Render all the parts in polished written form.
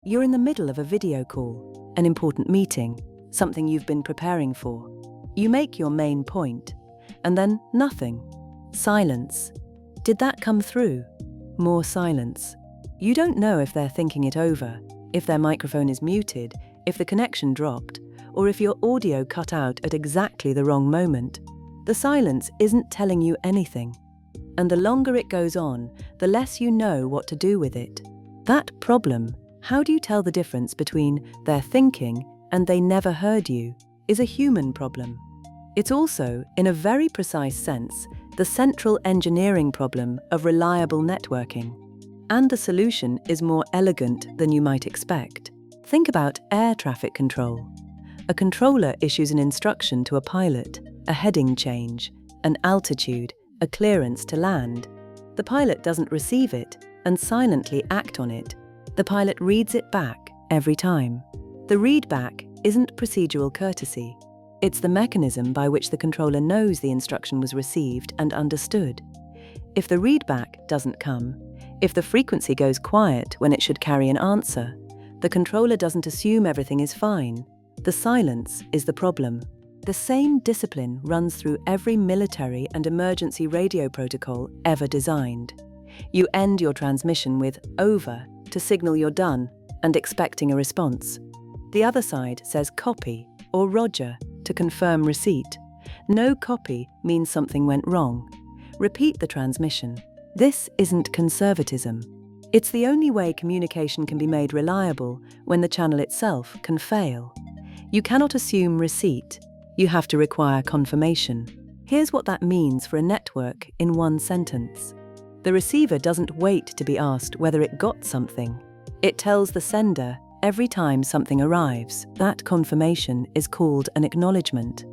You're in the middle of a video call, an important meeting, something you've been preparing for. You make your main point, and then nothing. Silence. Did that come through? More silence. You don't know if they're thinking it over, if their microphone is muted, if the connection dropped, or if your audio cut out at exactly the wrong moment. The silence isn't telling you anything. And the longer it goes on, the less you know what to do with it. That problem, how do you tell the difference between they're thinking and they never heard you, is a human problem. It's also, in a very precise sense, the central engineering problem of reliable networking. And the solution is more elegant than you might expect. Think about air traffic control. A controller issues an instruction to a pilot, a heading change, an altitude, a clearance to land. The pilot doesn't receive it and silently act on it. The pilot reads it back every time. The read back isn't procedural courtesy. It's the mechanism by which the controller knows the instruction was received and understood. If the read back doesn't come, if the frequency goes quiet when it should carry an answer, the controller doesn't assume everything is fine. The silence is the problem. The same discipline runs through every military and emergency radio protocol ever designed. You end your transmission with "over" to signal you're done and expecting a response. The other side says "copy" or "roger" to confirm receipt. No copy means something went wrong. Repeat the transmission. This isn't conservatism. It's the only way communication can be made reliable when the channel itself can fail. You cannot assume receipt. You have to require confirmation. Here's what that means for a network in one sentence. The receiver doesn't wait to be asked whether it got something. It tells the sender every time something arrives. That confirmation is called an acknowledgement.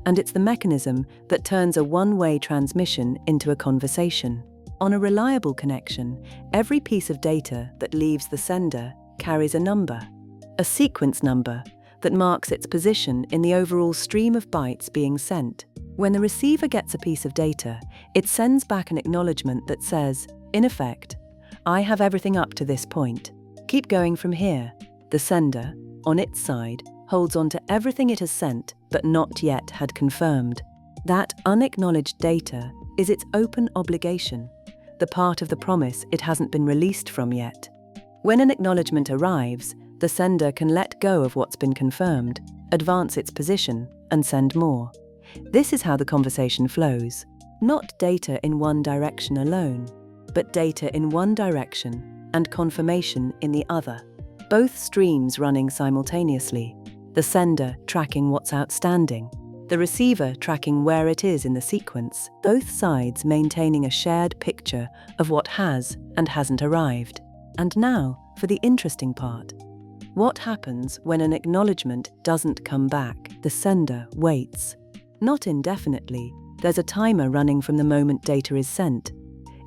And it's the mechanism that turns a one-way transmission into a conversation. On a reliable connection, every piece of data that leaves the sender carries a number, a sequence number that marks its position in the overall stream of bytes being sent. When the receiver gets a piece of data, it sends back an acknowledgement that says, in effect, "I have everything up to this point. Keep going from here." The sender, on its side, holds on to everything it has sent but not yet had confirmed. That unacknowledged data is its open obligation, the part of the promise it hasn't been released from yet. When an acknowledgement arrives, the sender can let go of what's been confirmed, advance its position, and send more. This is how the conversation flows. Not data in one direction alone, but data in one direction and confirmation in the other. Both streams running simultaneously. The sender tracking what's outstanding, the receiver tracking where it is in the sequence, both sides maintaining a shared picture of what has and hasn't arrived. And now, for the interesting part. What happens when an acknowledgement doesn't come back? The sender waits. Not indefinitely. There's a timer running from the moment data is sent.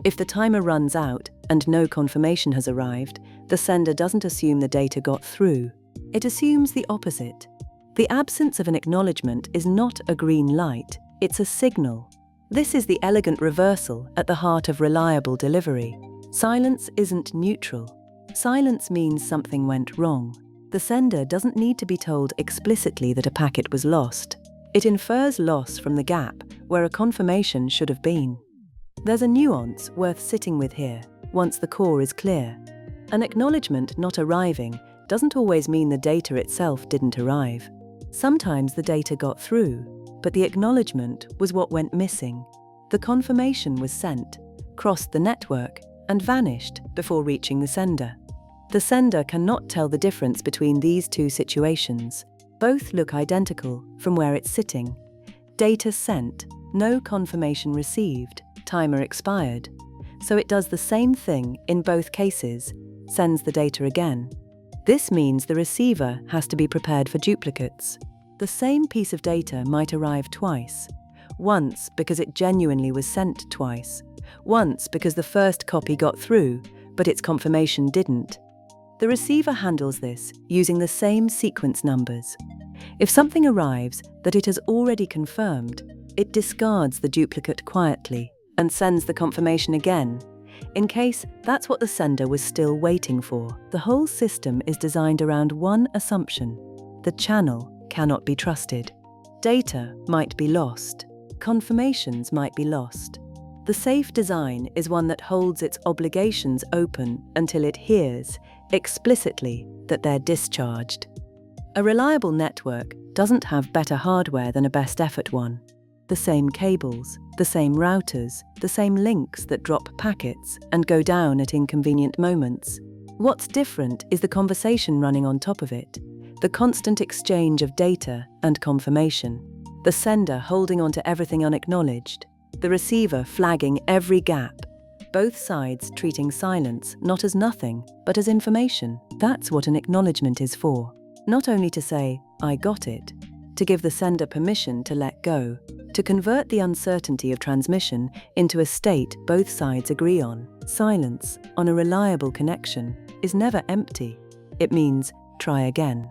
If the timer runs out and no confirmation has arrived, the sender doesn't assume the data got through. It assumes the opposite. The absence of an acknowledgement is not a green light, it's a signal. This is the elegant reversal at the heart of reliable delivery. Silence isn't neutral. Silence means something went wrong. The sender doesn't need to be told explicitly that a packet was lost. It infers loss from the gap where a confirmation should have been. There's a nuance worth sitting with here, once the core is clear. An acknowledgement not arriving doesn't always mean the data itself didn't arrive. Sometimes the data got through, but the acknowledgement was what went missing. The confirmation was sent, crossed the network, and vanished before reaching the sender. The sender cannot tell the difference between these two situations. Both look identical from where it's sitting. Data sent, no confirmation received, timer expired. So it does the same thing in both cases, sends the data again. This means the receiver has to be prepared for duplicates. The same piece of data might arrive twice. Once because it genuinely was sent twice. Once because the first copy got through, but its confirmation didn't. The receiver handles this using the same sequence numbers. If something arrives that it has already confirmed, it discards the duplicate quietly and sends the confirmation again. in case that's what the sender was still waiting for. The whole system is designed around one assumption: the channel cannot be trusted. Data might be lost. Confirmations might be lost. The safe design is one that holds its obligations open until it hears, explicitly, that they're discharged. A reliable network doesn't have better hardware than a best effort one. The same cables, the same routers, the same links that drop packets and go down at inconvenient moments. What's different is the conversation running on top of it, the constant exchange of data and confirmation, the sender holding on to everything unacknowledged, the receiver flagging every gap, both sides treating silence not as nothing, but as information. That's what an acknowledgement is for. Not only to say, "I got it," to give the sender permission to let go, to convert the uncertainty of transmission into a state both sides agree on. Silence on a reliable connection is never empty. It means try again.